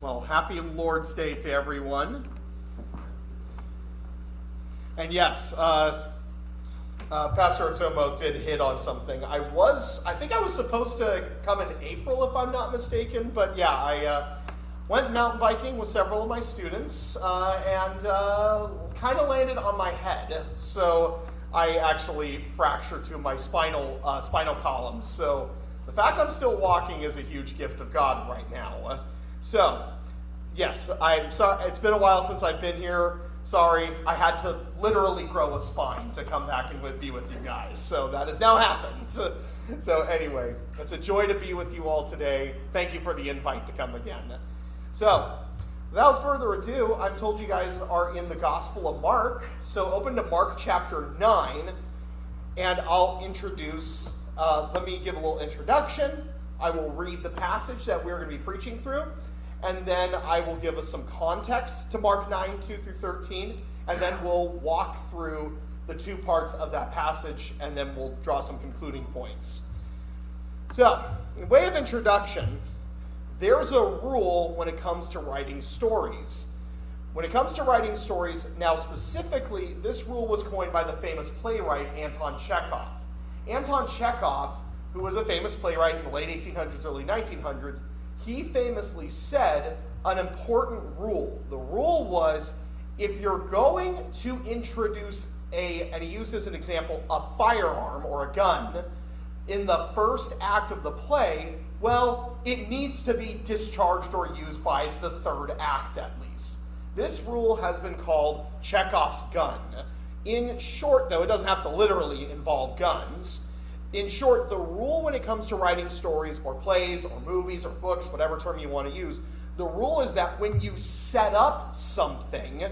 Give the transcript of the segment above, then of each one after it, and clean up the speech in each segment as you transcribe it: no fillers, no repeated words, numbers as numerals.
Well, happy Lord's Day to everyone. And yes, Pastor Otomo did hit on something. I think I was supposed to come in April if I'm not mistaken, but yeah, I went mountain biking with several of my students and kind of landed on my head. So I actually fractured two of my spinal columns. So the fact I'm still walking is a huge gift of God right now. So, yes, I'm sorry. It's been a while since I've been here. Sorry, I had to literally grow a spine to come back and be with you guys. So that has now happened. So anyway, it's a joy to be with you all today. Thank you for the invite to come again. So, without further ado, I'm told you guys are in the Gospel of Mark. So open to Mark chapter 9, and I'll introduce, let me give a little introduction. I will read the passage that we're going to be preaching through, and then I will give us some context to Mark 9, 2 through 13, and then we'll walk through the two parts of that passage, and then we'll draw some concluding points. So, in way of introduction, there's a rule when it comes to writing stories. When it comes to writing stories, now specifically, this rule was coined by the famous playwright Anton Chekhov. Anton Chekhov, who was a famous playwright in the late 1800s, early 1900s, he famously said an important rule. The rule was, if you're going to introduce and he used as an example, a firearm or a gun in the first act of the play, well, it needs to be discharged or used by the third act at least. This rule has been called Chekhov's gun. In short, though, it doesn't have to literally involve guns. In short, the rule when it comes to writing stories or plays or movies or books, whatever term you want to use, the rule is that when you set up something,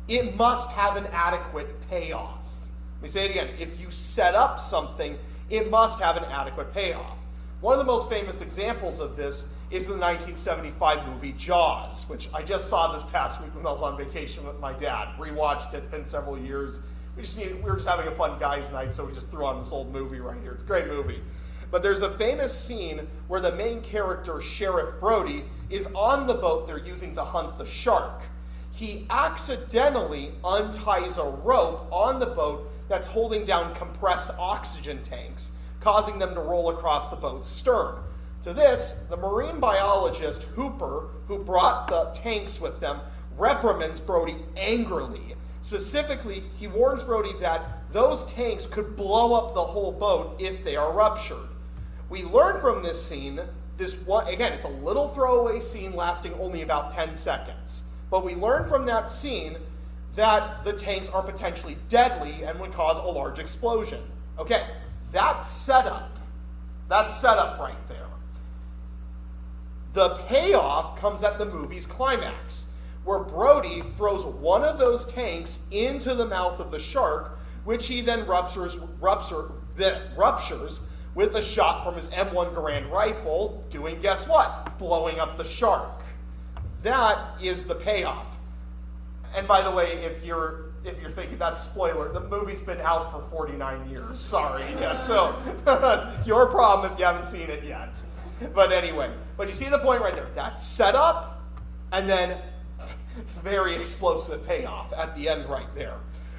it must have an adequate payoff. Let me say it again. If you set up something, it must have an adequate payoff. One of the most famous examples of this is the 1975 movie Jaws, which I just saw this past week when I was on vacation with my dad. Rewatched it, been several years. We were just having a fun guys' night, so we just threw on this old movie right here. It's a great movie. But there's a famous scene where the main character, Sheriff Brody, is on the boat they're using to hunt the shark. He accidentally unties a rope on the boat that's holding down compressed oxygen tanks, causing them to roll across the boat's stern. To this, the marine biologist, Hooper, who brought the tanks with them, reprimands Brody angrily. Specifically, he warns Brody that those tanks could blow up the whole boat if they are ruptured. We learn from this scene, again, it's a little throwaway scene lasting only about 10 seconds. But we learn from that scene that the tanks are potentially deadly and would cause a large explosion. Okay, that's setup. That's setup right there. The payoff comes at the movie's climax, where Brody throws one of those tanks into the mouth of the shark, which he then ruptures with a shot from his M1 Garand rifle, doing guess what? Blowing up the shark. That is the payoff. And by the way, if you're thinking that's spoiler, the movie's been out for 49 years. Sorry. Yeah, so your problem if you haven't seen it yet. But anyway, but you see the point right there. That's setup, and then very explosive payoff at the end right there.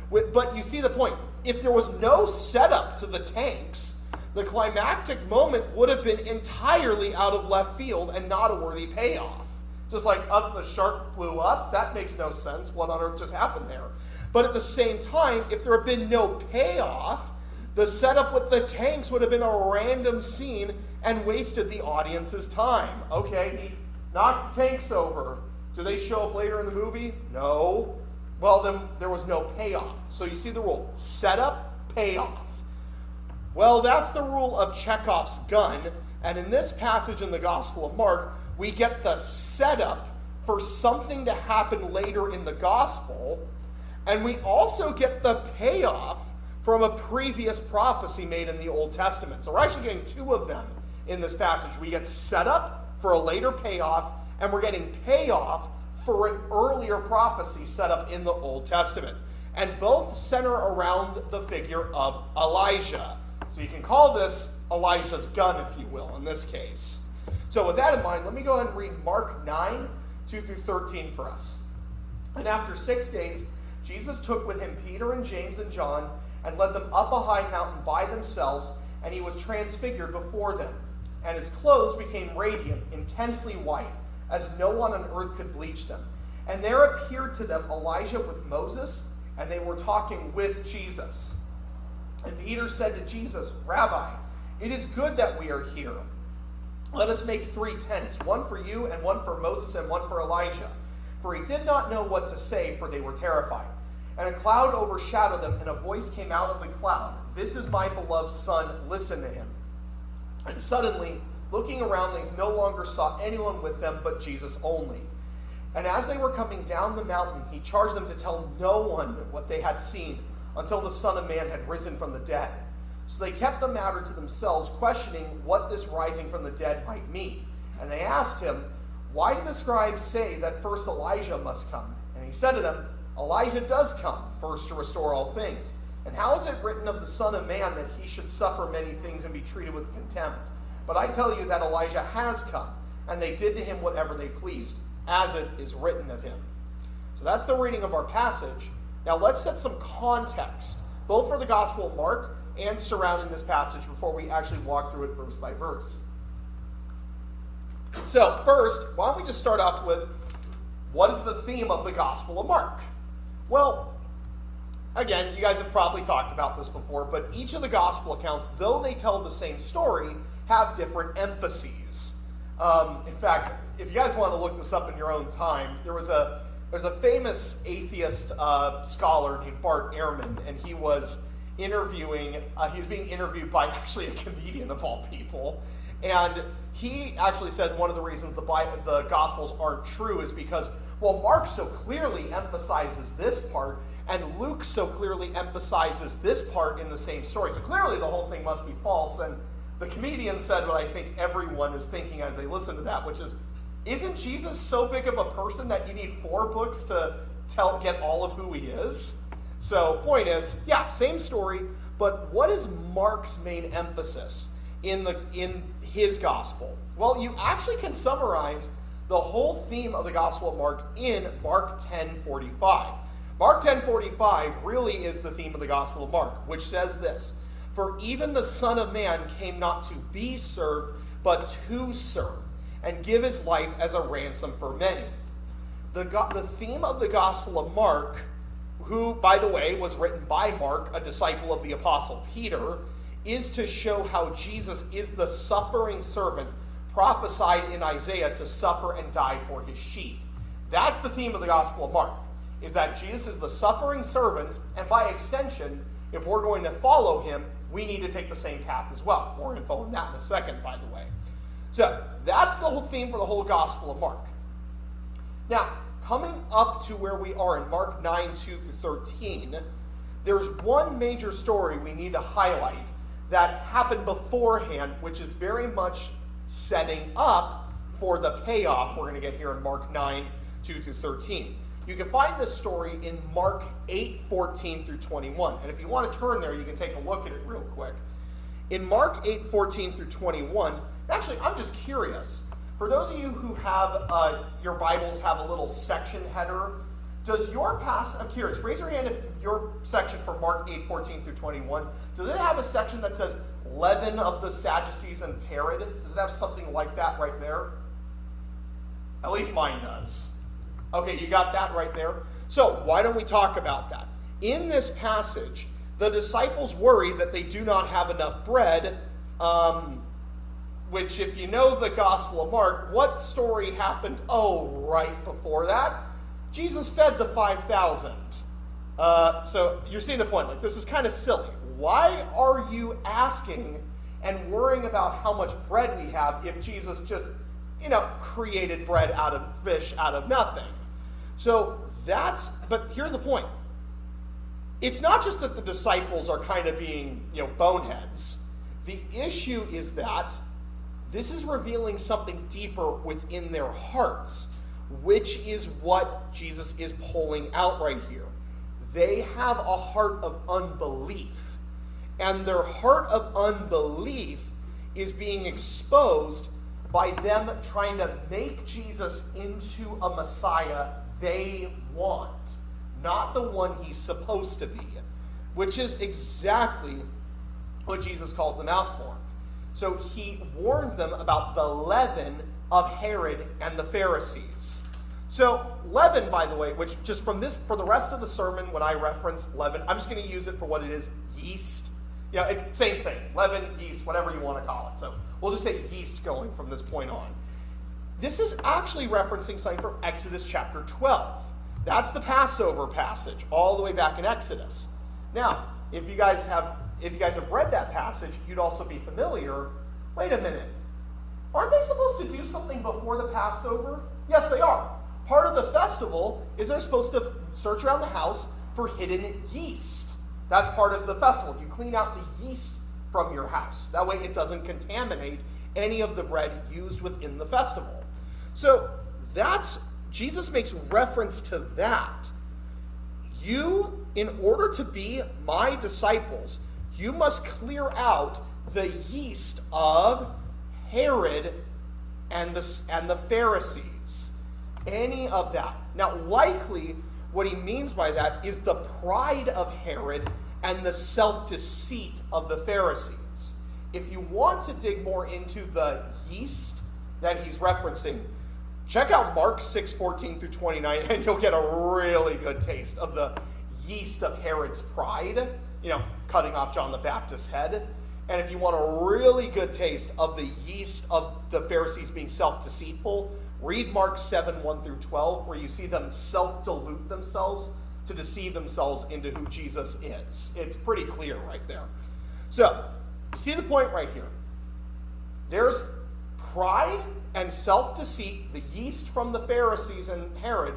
But you see the point. If there was no setup to the tanks, the climactic moment would have been entirely out of left field and not a worthy payoff. Just like the shark blew up, that makes no sense. What on earth just happened there? But at the same time, if there had been no payoff, the setup with the tanks would have been a random scene and wasted the audience's time. Okay, he knocked the tanks over. Do they show up later in the movie? No. Well, then there was no payoff. So you see the rule. Setup, payoff. Well, that's the rule of Chekhov's gun. And in this passage in the Gospel of Mark, we get the setup for something to happen later in the Gospel. And we also get the payoff from a previous prophecy made in the Old Testament. So we're actually getting two of them in this passage. We get setup for a later payoff, and we're getting payoff for an earlier prophecy set up in the Old Testament. And both center around the figure of Elijah. So you can call this Elijah's gun, if you will, in this case. So with that in mind, let me go ahead and read Mark 9, 2 through 13 for us. And after 6 days, Jesus took with him Peter and James and John and led them up a high mountain by themselves, and he was transfigured before them. And his clothes became radiant, intensely white, as no one on earth could bleach them. And there appeared to them Elijah with Moses, and they were talking with Jesus. And Peter said to Jesus, "Rabbi, it is good that we are here. Let us make 3 tents, one for you and one for Moses and one for Elijah." For he did not know what to say, for they were terrified. And a cloud overshadowed them, and a voice came out of the cloud, "This is my beloved Son, listen to him." And suddenly, looking around, they no longer saw anyone with them but Jesus only. And as they were coming down the mountain, he charged them to tell no one what they had seen until the Son of Man had risen from the dead. So they kept the matter to themselves, questioning what this rising from the dead might mean. And they asked him, "Why do the scribes say that first Elijah must come?" And he said to them, "Elijah does come first to restore all things. And how is it written of the Son of Man that he should suffer many things and be treated with contempt? But I tell you that Elijah has come, and they did to him whatever they pleased, as it is written of him." So that's the reading of our passage. Now let's set some context, both for the Gospel of Mark and surrounding this passage, before we actually walk through it verse by verse. So first, why don't we just start off with, what is the theme of the Gospel of Mark? Well, again, you guys have probably talked about this before, but each of the Gospel accounts, though they tell the same story, have different emphases. In fact, if you guys want to look this up in your own time, there's a famous atheist scholar named Bart Ehrman, and he was being interviewed by actually a comedian of all people. And he actually said one of the reasons the Gospels aren't true is because, well, Mark so clearly emphasizes this part, and Luke so clearly emphasizes this part in the same story. So clearly the whole thing must be false. And the comedian said what I think everyone is thinking as they listen to that, which is, isn't Jesus so big of a person that you need 4 books to get all of who he is? So point is, yeah, same story, but what is Mark's main emphasis in his gospel? Well, you actually can summarize the whole theme of the Gospel of Mark in Mark 10:45. Mark 10:45 really is the theme of the Gospel of Mark, which says this: "For even the Son of Man came not to be served, but to serve, and give his life as a ransom for many." The theme of the Gospel of Mark, who, by the way, was written by Mark, a disciple of the Apostle Peter, is to show how Jesus is the suffering servant prophesied in Isaiah to suffer and die for his sheep. That's the theme of the Gospel of Mark, is that Jesus is the suffering servant, and by extension, if we're going to follow him, we need to take the same path as well. More info on that in a second, by the way. So that's the whole theme for the whole Gospel of Mark. Now, coming up to where we are in Mark 9:2-13, there's one major story we need to highlight that happened beforehand, which is very much setting up for the payoff we're going to get here in Mark 9:2-13. You can find this story in Mark 8:14-21. And if you want to turn there, you can take a look at it real quick. In Mark 8:14-21, actually, I'm just curious. For those of you who have your Bibles have a little section header, does your I'm curious, raise your hand if your section for Mark 8:14-21, does it have a section that says leaven of the Sadducees and Herod? Does it have something like that right there? At least mine does. Okay, you got that right there. So why don't we talk about that? In this passage, the disciples worry that they do not have enough bread, which if you know the Gospel of Mark, what story happened? Oh, right before that. Jesus fed the 5,000. So you're seeing the point. Like, this is kind of silly. Why are you asking and worrying about how much bread we have if Jesus just, created bread out of fish out of nothing? So but here's the point. It's not just that the disciples are kind of being, boneheads. The issue is that this is revealing something deeper within their hearts, which is what Jesus is pulling out right here. They have a heart of unbelief, and their heart of unbelief is being exposed by them trying to make Jesus into a Messiah they want, not the one he's supposed to be, which is exactly what Jesus calls them out for. So he warns them about the leaven of Herod and the Pharisees. So leaven, by the way, which just from this, for the rest of the sermon, when I reference leaven, I'm just going to use it for what it is, yeast. Same thing, leaven, yeast, whatever you want to call it. So we'll just say yeast going from this point on. This is actually referencing something from Exodus chapter 12. That's the Passover passage, all the way back in Exodus. Now, if you guys have read that passage, you'd also be familiar. Wait a minute. Aren't they supposed to do something before the Passover? Yes, they are. Part of the festival is they're supposed to search around the house for hidden yeast. That's part of the festival. You clean out the yeast from your house. That way it doesn't contaminate any of the bread used within the festival. So Jesus makes reference to that. You, in order to be my disciples, you must clear out the yeast of Herod and the Pharisees. Any of that. Now, likely, what he means by that is the pride of Herod and the self-deceit of the Pharisees. If you want to dig more into the yeast that he's referencing, check out Mark 6:14 through 29, and you'll get a really good taste of the yeast of Herod's pride, cutting off John the Baptist's head. And if you want a really good taste of the yeast of the Pharisees being self-deceitful, read Mark 7:1 through 12, where you see them self-delude themselves to deceive themselves into who Jesus is. It's pretty clear right there. So, see the point right here. There's pride and self-deceit, the yeast from the Pharisees and Herod,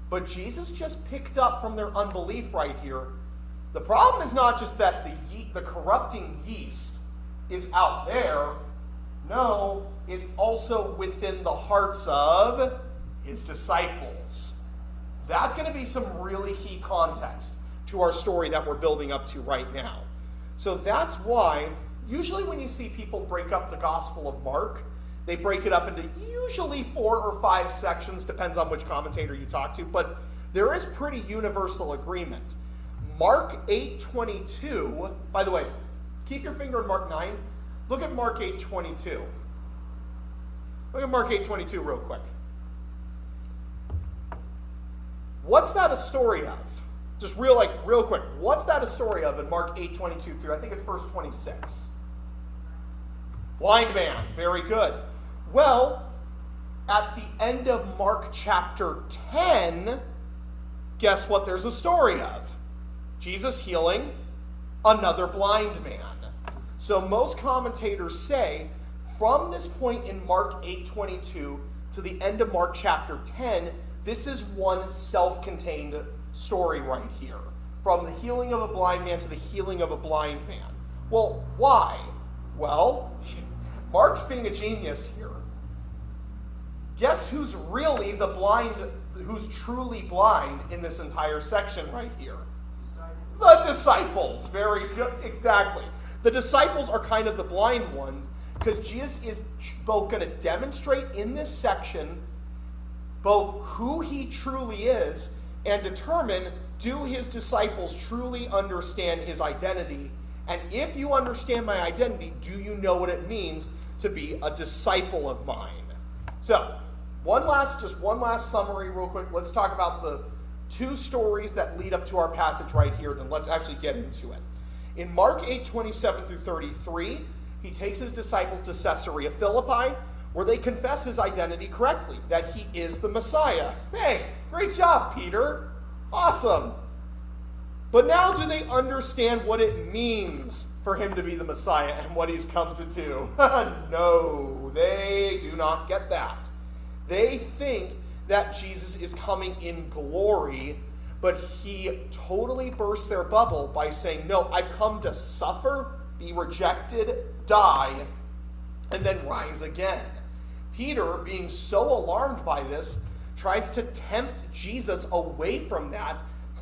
but Jesus just picked up from their unbelief right here. The problem is not just that the corrupting yeast is out there. No, it's also within the hearts of his disciples. That's going to be some really key context to our story that we're building up to right now. So that's why, usually when you see people break up the Gospel of Mark, they break it up into usually 4 or 5 sections, depends on which commentator you talk to, but there is pretty universal agreement. Mark 8:22, by the way, keep your finger on Mark 9. Look at Mark 8:22. Look at Mark 8:22 real quick. What's that a story of? Just real quick. What's that a story of in Mark 8:22 through, I think it's verse 26? Blind man. Very good. Well, at the end of Mark chapter 10, guess what there's a story of? Jesus healing another blind man. So most commentators say, from this point in Mark 8:22 to the end of Mark chapter 10, this is one self-contained story right here. From the healing of a blind man to the healing of a blind man. Well, why? Well, Mark's being a genius here. Guess who's really the blind, who's truly blind in this entire section right here? The disciples. Very good. Exactly. The disciples are kind of the blind ones, because Jesus is both going to demonstrate in this section both who he truly is and determine, do his disciples truly understand his identity? And if you understand my identity, do you know what it means to be a disciple of mine? So, one last summary real quick. Let's talk about the 2 stories that lead up to our passage right here. Then let's actually get into it. In Mark 8:27 through 33, he takes his disciples to Caesarea Philippi, where they confess his identity correctly, that he is the Messiah. Hey, great job, Peter. Awesome. But now do they understand what it means for him to be the Messiah and what he's come to do? No, they do not get that. They think that Jesus is coming in glory, but he totally bursts their bubble by saying, no, I've come to suffer, be rejected, die, and then rise again. Peter, being so alarmed by this, tries to tempt Jesus away from that,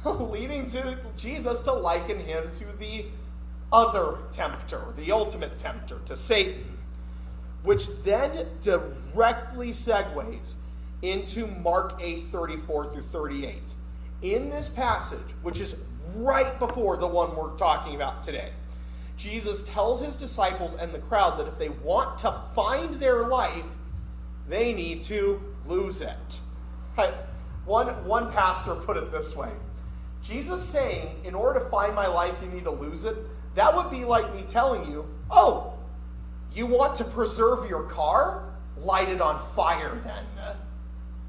leading to Jesus to liken him to the other tempter, the ultimate tempter, to Satan. which then directly segues into Mark 8:34 through 38. In this passage, which is right before the one we're talking about today, Jesus tells his disciples and the crowd that if they want to find their life, they need to lose it. One pastor put it this way. Jesus saying, in order to find my life, you need to lose it, that would be like me telling you, oh, you want to preserve your car? Light it on fire then.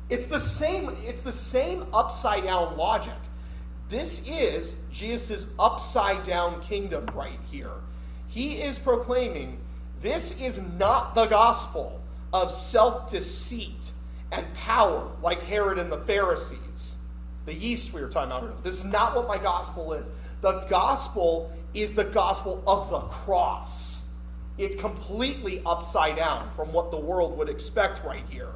It's the same upside down logic. This is Jesus' upside down kingdom right here. He is proclaiming this is not the gospel of self-deceit and power like Herod and the Pharisees. The yeast we were talking about earlier. This is not what my gospel is. The gospel is the gospel of the cross. It's completely upside down from what the world would expect right here.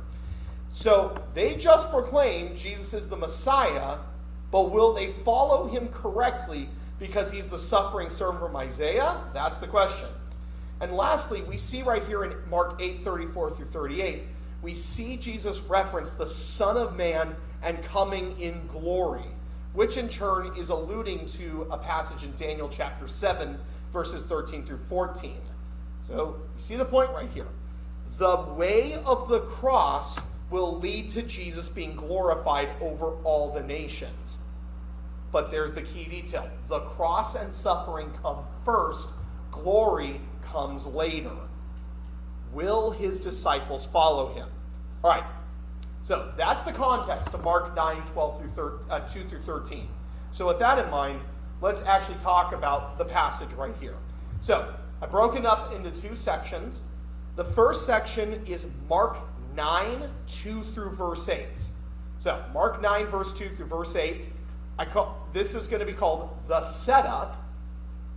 So they just proclaim Jesus is the Messiah, but will they follow him correctly because he's the suffering servant from Isaiah? That's the question. And lastly, we see right here in Mark 8:34 through 38, we see Jesus reference the Son of Man and coming in glory, which in turn is alluding to a passage in Daniel chapter 7, verses 13 through 14. So you see the point right here. The way of the cross will lead to Jesus being glorified over all the nations. But there's the key detail. The cross and suffering come first. Glory comes later. Will his disciples follow him? All right. So that's the context of Mark 9, 2 through 13. So with that in mind, let's actually talk about the passage right here. So I've broken up into two sections. The first section is Mark 9, 2 through verse 8. So Mark 9, verse 2 through verse 8. This is going to be called the setup.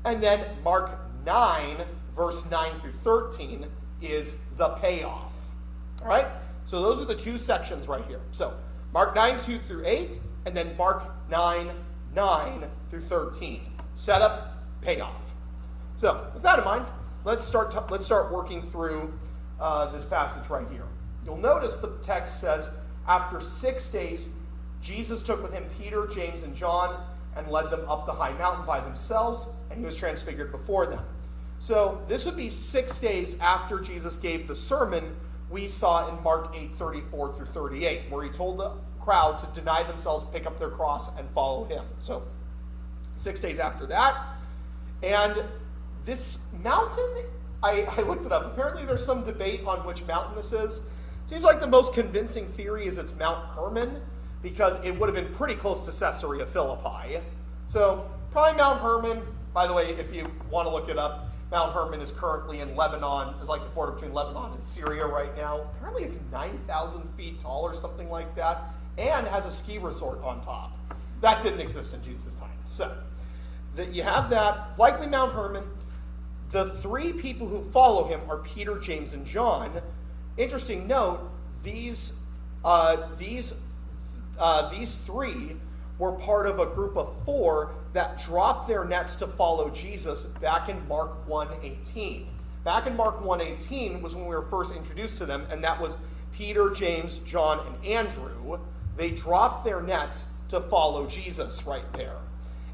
And then Mark 9, verse 9 through 13 is the payoff. All right? So those are the two sections right here. So Mark 9, 2 through 8, and then Mark 9, 9 through 13. Setup, payoff. So with that in mind, let's start working through this passage right here. You'll notice the text says, after 6 days, Jesus took with him Peter, James, and John and led them up the high mountain by themselves, and he was transfigured before them. So this would be 6 days after Jesus gave the sermon we saw in Mark 8:34 through 38, where he told the crowd to deny themselves, pick up their cross, and follow him. So 6 days after that. And this mountain, I looked it up. Apparently there's some debate on which mountain this is. Seems like the most convincing theory is it's Mount Hermon, because it would have been pretty close to Caesarea Philippi. So probably Mount Hermon. By the way, if you want to look it up, Mount Hermon is currently in Lebanon. It's like the border between Lebanon and Syria right now. Apparently it's 9,000 feet tall or something like that, and has a ski resort on top. That didn't exist in Jesus' time. So you have that, likely Mount Hermon. The three people who follow him are Peter, James, and John. Interesting note, these three were part of a group of 4 that dropped their nets to follow Jesus back in Mark 1:18. Back in Mark 1:18 was when we were first introduced to them, and that was Peter, James, John, and Andrew. They dropped their nets to follow Jesus right there.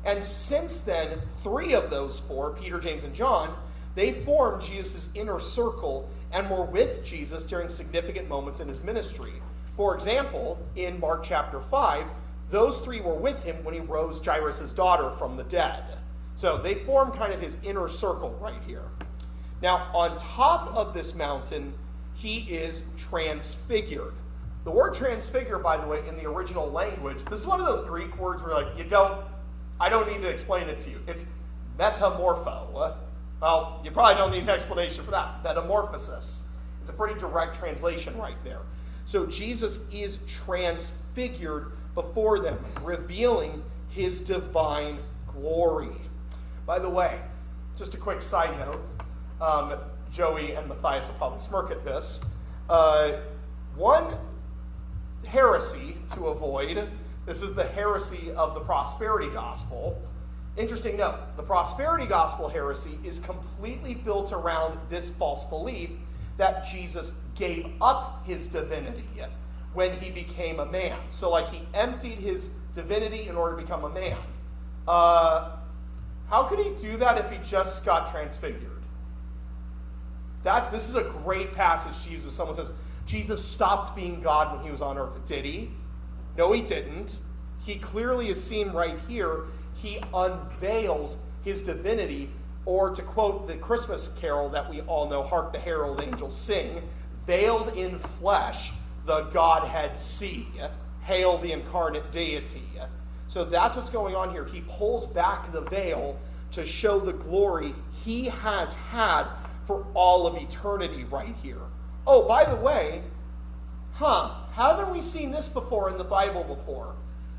And since then, 3 of those 4, Peter, James, and John, they formed Jesus' inner circle and were with Jesus during significant moments in his ministry. For example, in Mark chapter 5, those 3 were with him when he rose Jairus' daughter from the dead. So they form kind of his inner circle right here. Now, on top of this mountain, he is transfigured. The word transfigure, by the way, in the original language, this is one of those Greek words where I don't need to explain it to you. It's metamorpho. Well, you probably don't need an explanation for that. Metamorphosis. It's a pretty direct translation right there. So Jesus is transfigured before them, revealing his divine glory. By the way, just a quick side note, Joey and Matthias will probably smirk at this. One heresy to avoid, this is the heresy of the prosperity gospel. Interesting note, the prosperity gospel heresy is completely built around this false belief that Jesus gave up his divinity when he became a man. So like he emptied his divinity in order to become a man. How could he do that if he just got transfigured? This is a great passage to use if someone says, Jesus stopped being God when he was on earth. Did he? No, he didn't. He clearly is seen right here. He unveils his divinity, or to quote the Christmas carol that we all know, Hark the Herald Angels Sing, veiled in flesh, the Godhead see. Hail the incarnate deity. So that's what's going on here. He pulls back the veil to show the glory he has had for all of eternity right here. Oh, by the way, haven't we seen this before in the Bible before?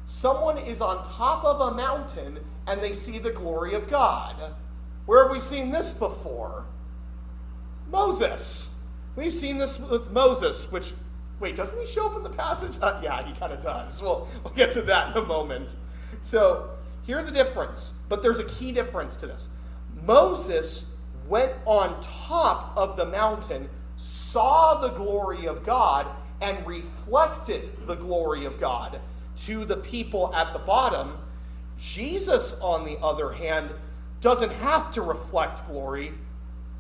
Someone is on top of a mountain and they see the glory of God. Where have we seen this before? Moses. We've seen this with Moses, which, wait, doesn't he show up in the passage? Yeah, he kind of does. We'll get to that in a moment. So here's the difference, but there's a key difference to this. Moses went on top of the mountain, saw the glory of God, and reflected the glory of God to the people at the bottom. Jesus, on the other hand, doesn't have to reflect glory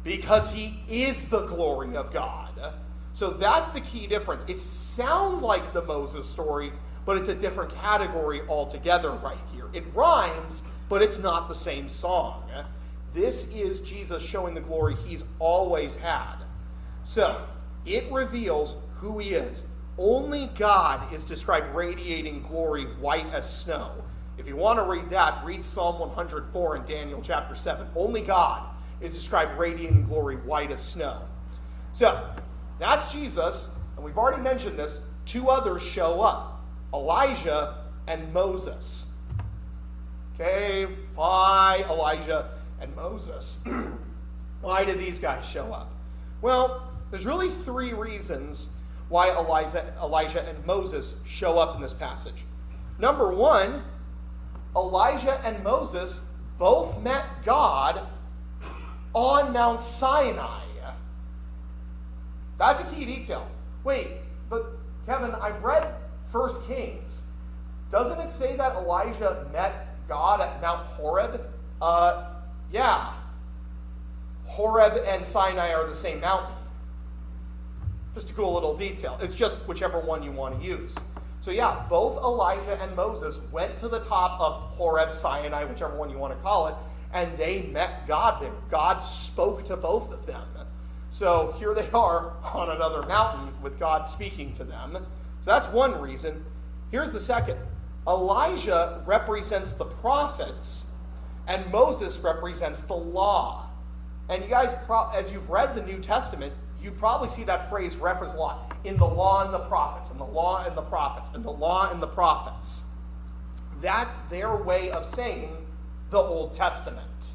because he is the glory of God. So that's the key difference. It sounds like the Moses story, but it's a different category altogether right here. It rhymes, but it's not the same song. This is Jesus showing the glory he's always had. So it reveals who he is. Only God is described radiating glory white as snow. If you want to read that, read Psalm 104 and Daniel chapter 7. Only God is described radiating glory white as snow. So that's Jesus, and we've already mentioned this. Two others show up, Elijah and Moses. Okay, why Elijah and Moses? Why did these guys show up? Well, there's really three reasons why Elijah and Moses show up in this passage. Number one, Elijah and Moses both met God on Mount Sinai. That's a key detail. Wait, but Kevin, I've read 1 Kings. Doesn't it say that Elijah met God at Mount Horeb? Yeah. Horeb and Sinai are the same mountain. Just a cool little detail. It's just whichever one you want to use. So yeah, both Elijah and Moses went to the top of Horeb, Sinai, whichever one you want to call it, and they met God there. God spoke to both of them. So here they are on another mountain with God speaking to them. So that's one reason. Here's the second. Elijah represents the prophets, and Moses represents the law. And you guys, as you've read the New Testament, you probably see that phrase referenced a lot. In the law and the prophets, in the law and the prophets, in the law and the prophets. That's their way of saying the Old Testament.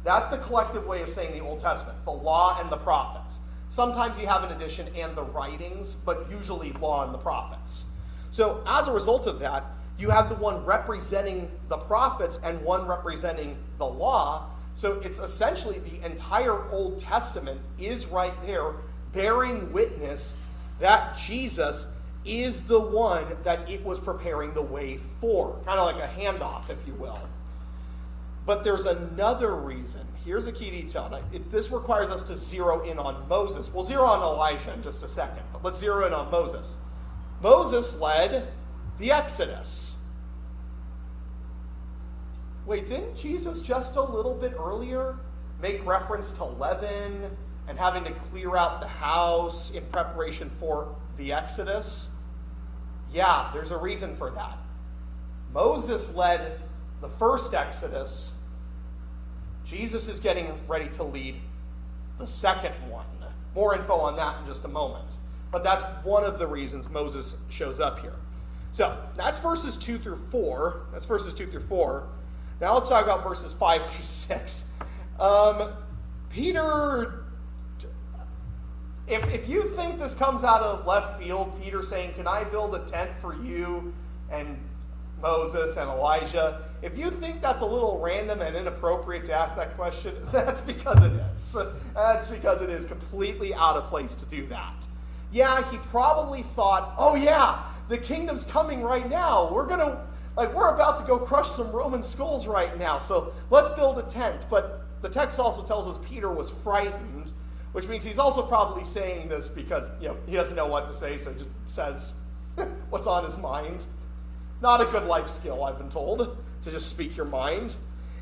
That's the collective way of saying the Old Testament, the law and the prophets. Sometimes you have an addition and the writings, but usually law and the prophets. So as a result of that, you have the one representing the prophets and one representing the law. So it's essentially the entire Old Testament is right there bearing witness that Jesus is the one that it was preparing the way for. Kind of like a handoff, if you will. But there's another reason. Here's a key detail. Now, this requires us to zero in on Moses. We'll zero on Elijah in just a second, but let's zero in on Moses. Moses led the Exodus. Wait, didn't Jesus just a little bit earlier make reference to leaven and having to clear out the house in preparation for the Exodus? Yeah, there's a reason for that. Moses led the first Exodus. Jesus is getting ready to lead the second one. More info on that in just a moment. But that's one of the reasons Moses shows up here. So that's verses 2 through 4. That's verses 2 through 4. Now let's talk about verses 5 through 6. Peter, if you think this comes out of left field, Peter saying, can I build a tent for you and Moses and Elijah. If you think that's a little random and inappropriate to ask that question, that's because it is. That's because it is completely out of place to do that. Yeah, he probably thought, oh yeah, the kingdom's coming right now. We're about to go crush some Roman skulls right now, so let's build a tent. But the text also tells us Peter was frightened, which means he's also probably saying this because he doesn't know what to say, so he just says what's on his mind. Not a good life skill, I've been told, to just speak your mind.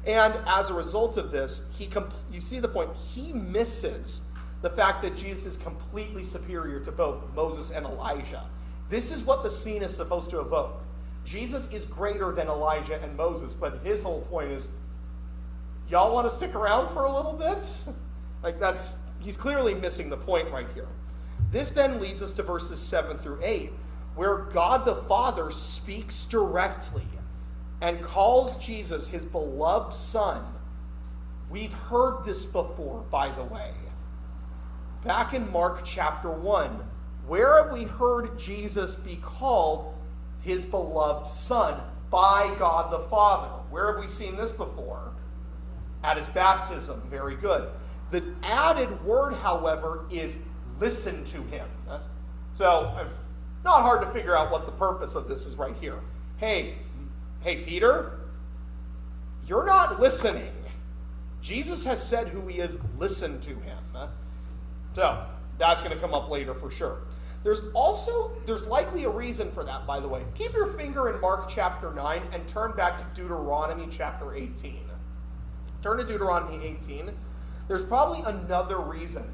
And as a result of this, you see the point, he misses the fact that Jesus is completely superior to both Moses and Elijah. This is what the scene is supposed to evoke. Jesus is greater than Elijah and Moses, but his whole point is, y'all want to stick around for a little bit? He's clearly missing the point right here. This then leads us to verses 7 through 8, where God the Father speaks directly and calls Jesus his beloved Son. We've heard this before, by the way. Back in Mark chapter 1, where have we heard Jesus be called his beloved Son by God the Father? Where have we seen this before? At his baptism. Very good. The added word, however, is listen to him. So, not hard to figure out what the purpose of this is right here. Hey, Peter, you're not listening. Jesus has said who he is. Listen to him. So, that's going to come up later for sure. There's likely a reason for that, by the way. Keep your finger in Mark chapter 9 and turn back to Deuteronomy chapter 18. Turn to Deuteronomy 18. There's probably another reason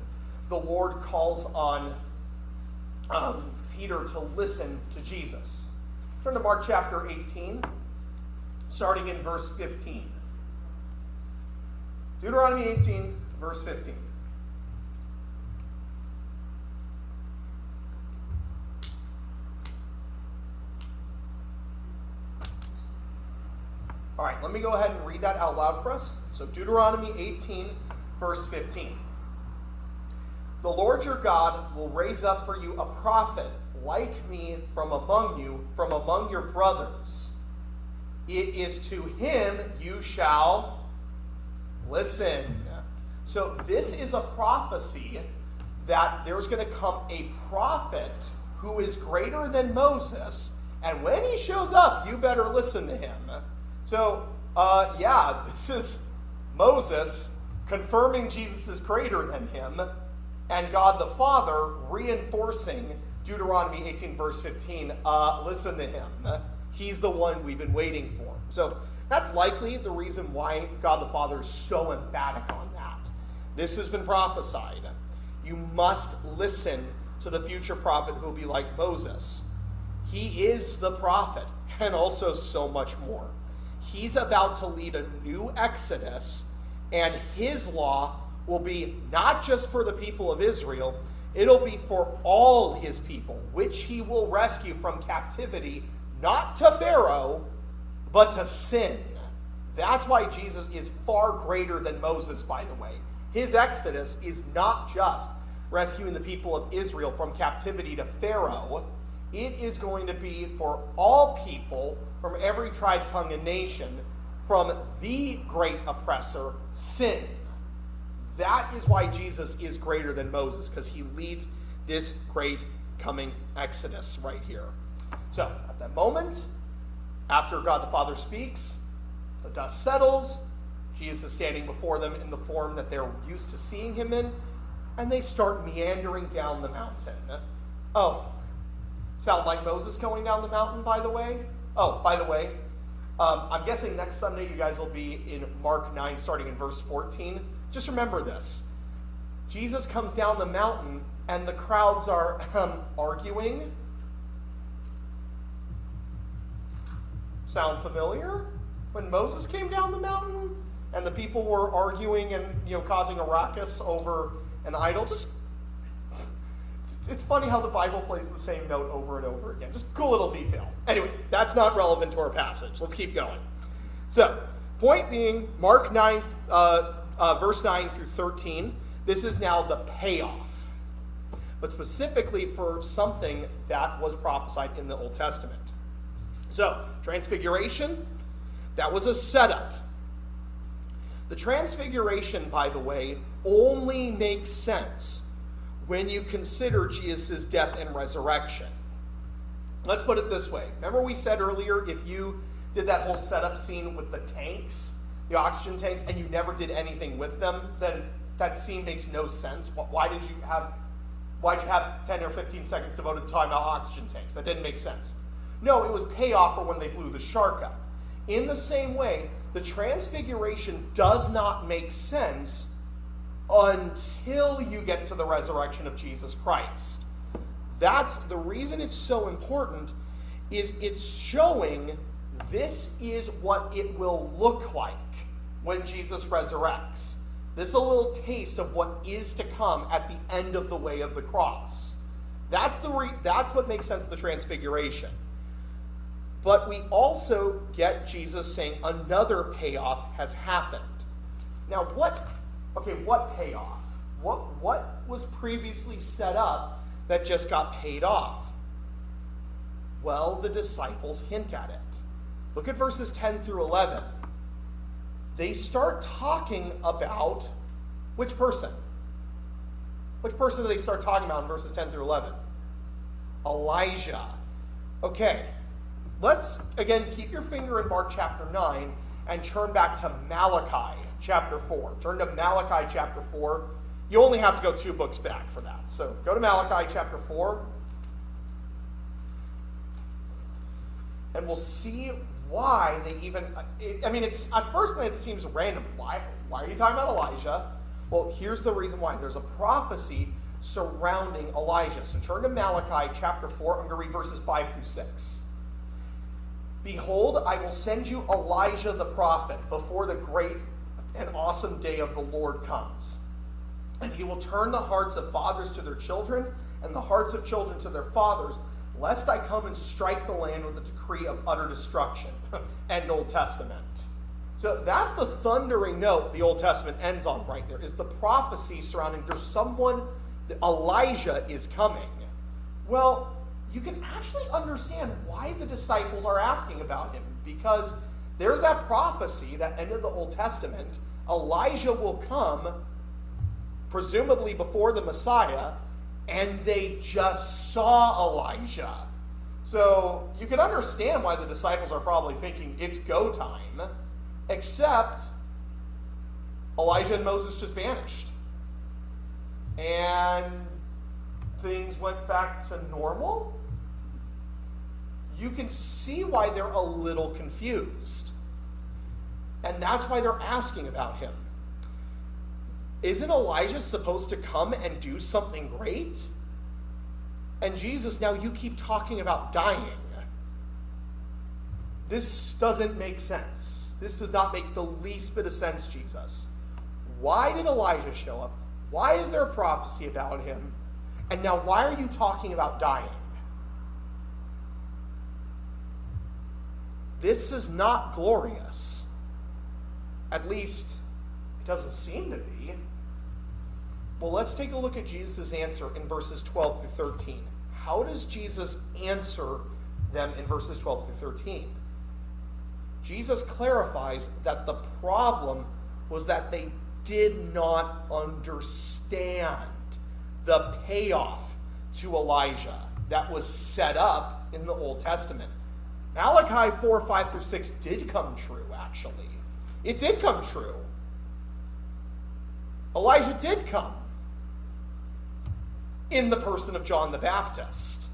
the Lord calls on Peter to listen to Jesus. Turn to Mark chapter 18, starting in verse 15. Deuteronomy 18, verse 15. All right, let me go ahead and read that out loud for us. So Deuteronomy 18, verse 15. The Lord your God will raise up for you a prophet like me from among you, from among your brothers. It is to him you shall listen. So this is a prophecy that there's going to come a prophet who is greater than Moses, and when he shows up, you better listen to him. So, this is Moses confirming Jesus is greater than him, and God the Father reinforcing Deuteronomy 18, verse 15. Listen to him. He's the one we've been waiting for. So, that's likely the reason why God the Father is so emphatic on that. This has been prophesied. You must listen to the future prophet who will be like Moses. He is the prophet, and also so much more. He's about to lead a new exodus, and his law will be not just for the people of Israel, it'll be for all his people, which he will rescue from captivity, not to Pharaoh, but to sin. That's why Jesus is far greater than Moses, by the way. His exodus is not just rescuing the people of Israel from captivity to Pharaoh. It is going to be for all people from every tribe, tongue, and nation from the great oppressor, sin. That is why Jesus is greater than Moses, because he leads this great coming exodus right here. So, at that moment, after God the Father speaks, the dust settles, Jesus is standing before them in the form that they're used to seeing him in, and they start meandering down the mountain. Oh, sound like Moses going down the mountain, by the way? Oh, by the way, I'm guessing next Sunday you guys will be in Mark 9, starting in verse 14. Just remember this. Jesus comes down the mountain, and the crowds are arguing. Sound familiar? When Moses came down the mountain, and the people were arguing and causing a ruckus over an idol. It's funny how the Bible plays the same note over and over again. Just cool little detail. Anyway, that's not relevant to our passage. Let's keep going. So, point being, Mark 9, verse 9 through 13, this is now the payoff. But specifically for something that was prophesied in the Old Testament. So, Transfiguration, that was a setup. The Transfiguration, by the way, only makes sense when you consider Jesus' death and resurrection. Let's put it this way. Remember we said earlier, if you did that whole setup scene with the tanks, the oxygen tanks, and you never did anything with them, then that scene makes no sense. Why'd you have 10 or 15 seconds devoted to talking about oxygen tanks? That didn't make sense. No, it was payoff for when they blew the shark up. In the same way, the Transfiguration does not make sense until you get to the resurrection of Jesus Christ. That's the reason it's so important, is it's showing this is what it will look like when Jesus resurrects. This is a little taste of what is to come at the end of the way of the cross. That's what makes sense of the Transfiguration. But we also get Jesus saying another payoff has happened. Now, what payoff? What was previously set up that just got paid off? Well, the disciples hint at it. Look at verses 10 through 11. They start talking about which person? Which person do they start talking about in verses 10 through 11? Elijah. Okay, let's, again, keep your finger in Mark chapter 9 and turn back to Malachi chapter 4. Turn to Malachi chapter 4. You only have to go 2 books back for that. So go to Malachi chapter 4. And we'll see why they even, it's at first glance it seems random. Why are you talking about Elijah? Well, here's the reason why. There's a prophecy surrounding Elijah. So turn to Malachi chapter 4. I'm going to read verses 5 through 6. Behold, I will send you Elijah the prophet before the great and awesome day of the Lord comes. And he will turn the hearts of fathers to their children and the hearts of children to their fathers, lest I come and strike the land with a decree of utter destruction. End Old Testament. So that's the thundering note the Old Testament ends on right there, is the prophecy surrounding there's someone, Elijah is coming. Well, you can actually understand why the disciples are asking about him, because there's that prophecy that ended the Old Testament. Elijah will come, presumably before the Messiah, and they just saw Elijah. So you can understand why the disciples are probably thinking it's go time, except Elijah and Moses just vanished. And things went back to normal. You can see why they're a little confused. And that's why they're asking about him. Isn't Elijah supposed to come and do something great? And Jesus, now you keep talking about dying. This doesn't make sense. This does not make the least bit of sense, Jesus. Why did Elijah show up? Why is there a prophecy about him? And now why are you talking about dying? This is not glorious. At least, it doesn't seem to be. Well, let's take a look at Jesus' answer in verses 12 through 13. How does Jesus answer them in verses 12 through 13? Jesus clarifies that the problem was that they did not understand the payoff to Elijah that was set up in the Old Testament. Malachi 4, 5 through 6 did come true, actually. It did come true. Elijah did come in the person of John the Baptist.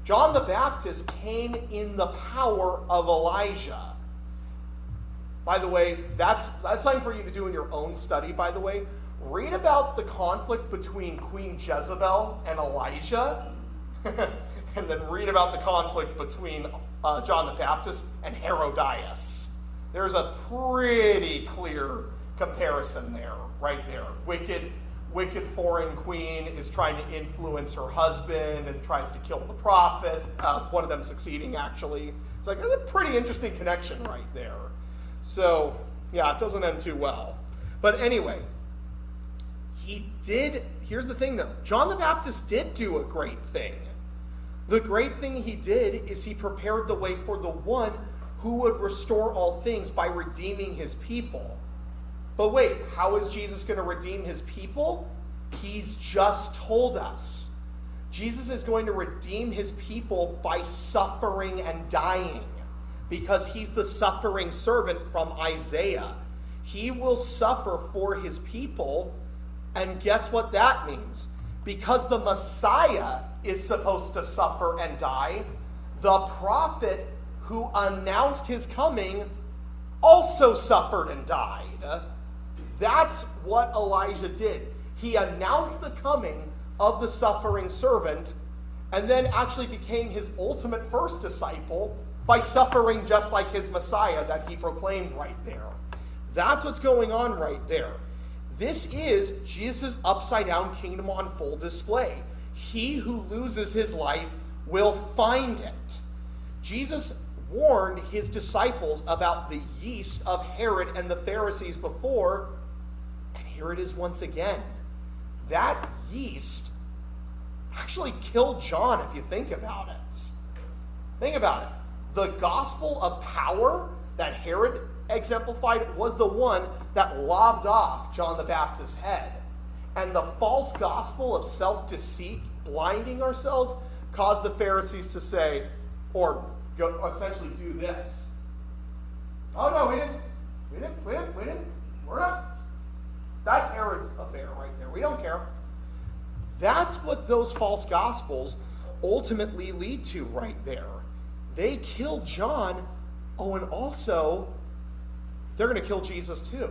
John the Baptist came in the power of Elijah. By the way, that's something for you to do in your own study, by the way. Read about the conflict between Queen Jezebel and Elijah, and then read about the conflict between John the Baptist and Herodias. There's a pretty clear comparison there, right there. Wicked foreign queen is trying to influence her husband and tries to kill the prophet. One of them succeeding, actually. It's like a pretty interesting connection right there. So, yeah, it doesn't end too well. But anyway, here's the thing though. John the Baptist did do a great thing. The great thing he did is he prepared the way for the one who would restore all things by redeeming his people. But wait, how is Jesus going to redeem his people? He's just told us. Jesus is going to redeem his people by suffering and dying, because he's the suffering servant from Isaiah. He will suffer for his people, and guess what that means? Because the Messiah is supposed to suffer and die, the prophet who announced his coming also suffered and died. That's what Elijah did. He announced the coming of the suffering servant, and then actually became his ultimate first disciple by suffering just like his Messiah that he proclaimed right there. That's what's going on right there. This is Jesus' upside-down kingdom on full display. He who loses his life will find it. Jesus warned his disciples about the yeast of Herod and the Pharisees before, and here it is once again. That yeast actually killed John, if you think about it. Think about it. The gospel of power that Herod exemplified was the one that lobbed off John the Baptist's head. And the false gospel of self-deceit, blinding ourselves, caused the Pharisees to say, or essentially do this. Oh no, we didn't. We're not. That's Herod's affair right there. We don't care. That's what those false gospels ultimately lead to right there. They killed John. Oh, and also, they're going to kill Jesus too.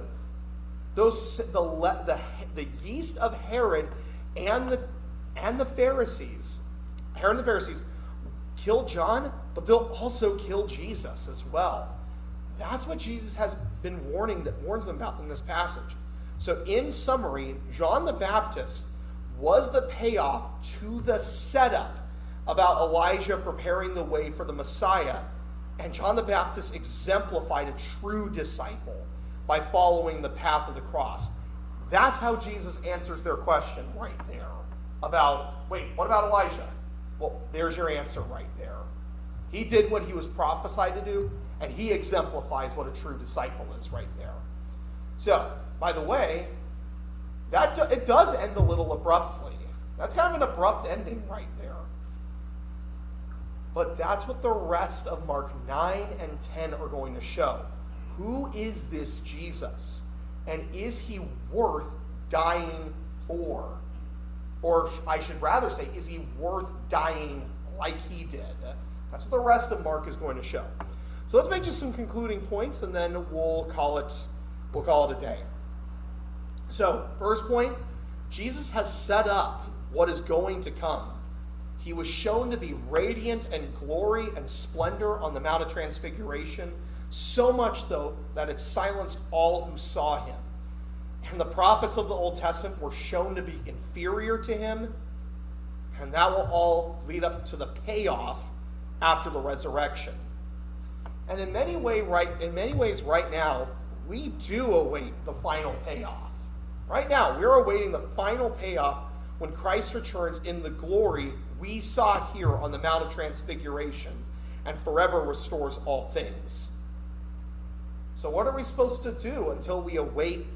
The yeast of Herod and the Pharisees, Herod and the Pharisees, kill John, but they'll also kill Jesus as well. That's what Jesus has been warns them about in this passage. So in summary, John the Baptist was the payoff to the setup about Elijah preparing the way for the Messiah. And John the Baptist exemplified a true disciple by following the path of the cross. That's how Jesus answers their question right there about, wait, what about Elijah? Well, there's your answer right there. He did what he was prophesied to do, and he exemplifies what a true disciple is right there. So, by the way, it does end a little abruptly. That's kind of an abrupt ending right there. But that's what the rest of Mark 9 and 10 are going to show. Who is this Jesus? And is he worth dying for? Or I should rather say, is he worth dying like he did? That's what the rest of Mark is going to show. So let's make just some concluding points, and then we'll call it a day. So, first point, Jesus has set up what is going to come. He was shown to be radiant in glory and splendor on the Mount of Transfiguration, so much, though, that it silenced all who saw him. And the prophets of the Old Testament were shown to be inferior to him, and that will all lead up to the payoff after the resurrection. And in many ways right now, we do await the final payoff. Right now, we're awaiting the final payoff when Christ returns in the glory we saw here on the Mount of Transfiguration and forever restores all things. So what are we supposed to do until we await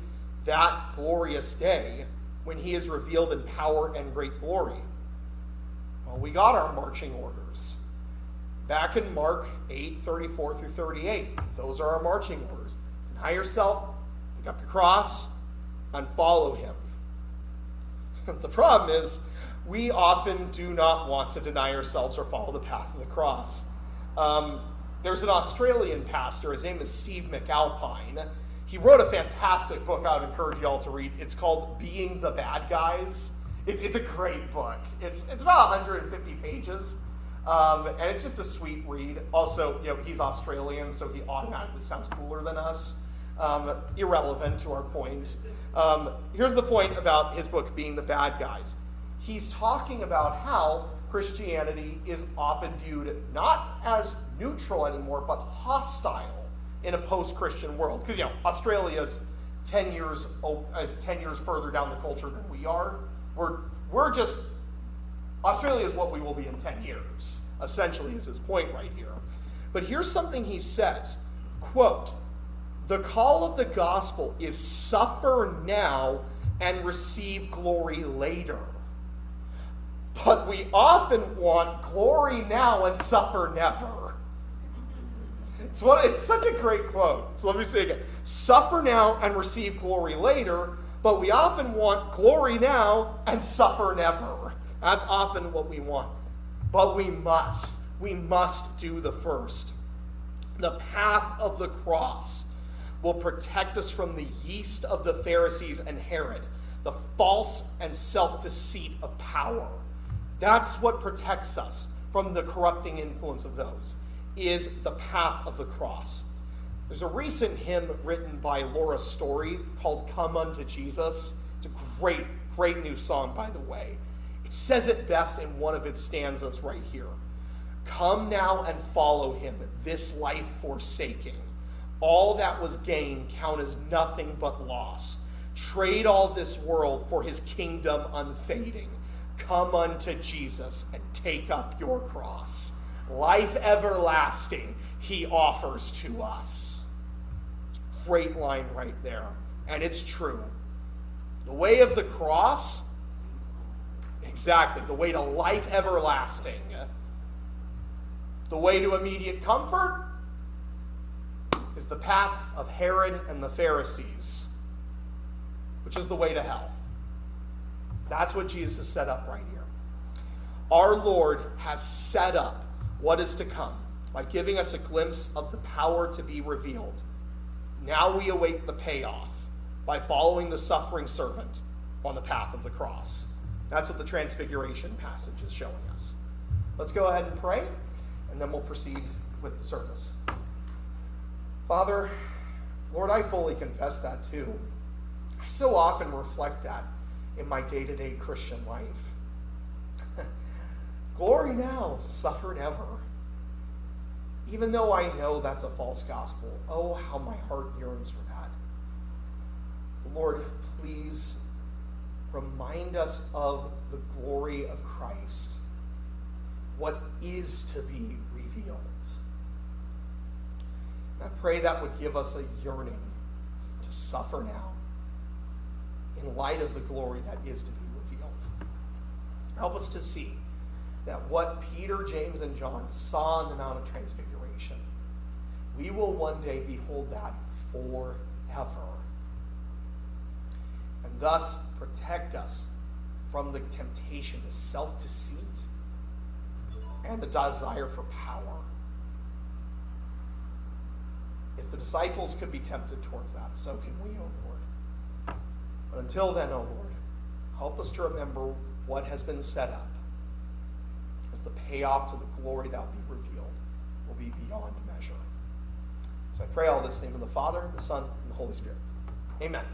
that glorious day when he is revealed in power and great glory? Well, we got our marching orders. Back in Mark 8:34 through 38, those are our marching orders. Deny yourself, pick up your cross, and follow him. The problem is, we often do not want to deny ourselves or follow the path of the cross. There's an Australian pastor, his name is Steve McAlpine. He wrote a fantastic book I would encourage you all to read. It's called Being the Bad Guys. It's a great book. It's about 150 pages, and it's just a sweet read. Also, he's Australian, so he automatically sounds cooler than us. Irrelevant to our point. Here's the point about his book, Being the Bad Guys. He's talking about how Christianity is often viewed not as neutral anymore, but hostile in a post-Christian world. Because, Australia is 10 years further down the culture than we are. We're just Australia is what we will be in 10 years, essentially is his point right here. But here's something he says, quote, "The call of the gospel is suffer now and receive glory later. But we often want glory now and suffer never." It's such a great quote. So let me say it again. Suffer now and receive glory later, but we often want glory now and suffer never. That's often what we want. But we must do the first. The path of the cross will protect us from the yeast of the Pharisees and Herod, the false and self-deceit of power. That's what protects us from the corrupting influence of those, is the path of the cross. There's a recent hymn written by Laura Story called "Come Unto Jesus." It's a great, great new song, by the way. It says it best in one of its stanzas right here. "Come now and follow him, this life forsaking. All that was gain count as nothing but loss. Trade all this world for his kingdom unfading. Come unto Jesus and take up your cross. Life everlasting he offers to us." Great line right there. And it's true. The way of the cross, exactly, the way to life everlasting. The way to immediate comfort is the path of Herod and the Pharisees, which is the way to hell. That's what Jesus has set up right here. Our Lord has set up what is to come by giving us a glimpse of the power to be revealed. Now we await the payoff by following the suffering servant on the path of the cross. That's what the Transfiguration passage is showing us. Let's go ahead and pray, and then we'll proceed with the service. Father, Lord, I fully confess that too. I so often reflect that in my day-to-day Christian life. Glory now, suffer never. Even though I know that's a false gospel, oh, how my heart yearns for that. Lord, please remind us of the glory of Christ, what is to be revealed. And I pray that would give us a yearning to suffer now in light of the glory that is to be revealed. Help us to see that what Peter, James, and John saw on the Mount of Transfiguration, we will one day behold that forever. And thus protect us from the temptation to self-deceit and the desire for power. If the disciples could be tempted towards that, so can we, O Lord. But until then, O Lord, help us to remember what has been set up, as the payoff to the glory that will be revealed will be beyond measure. So I pray all this in the name of the Father, the Son, and the Holy Spirit. Amen.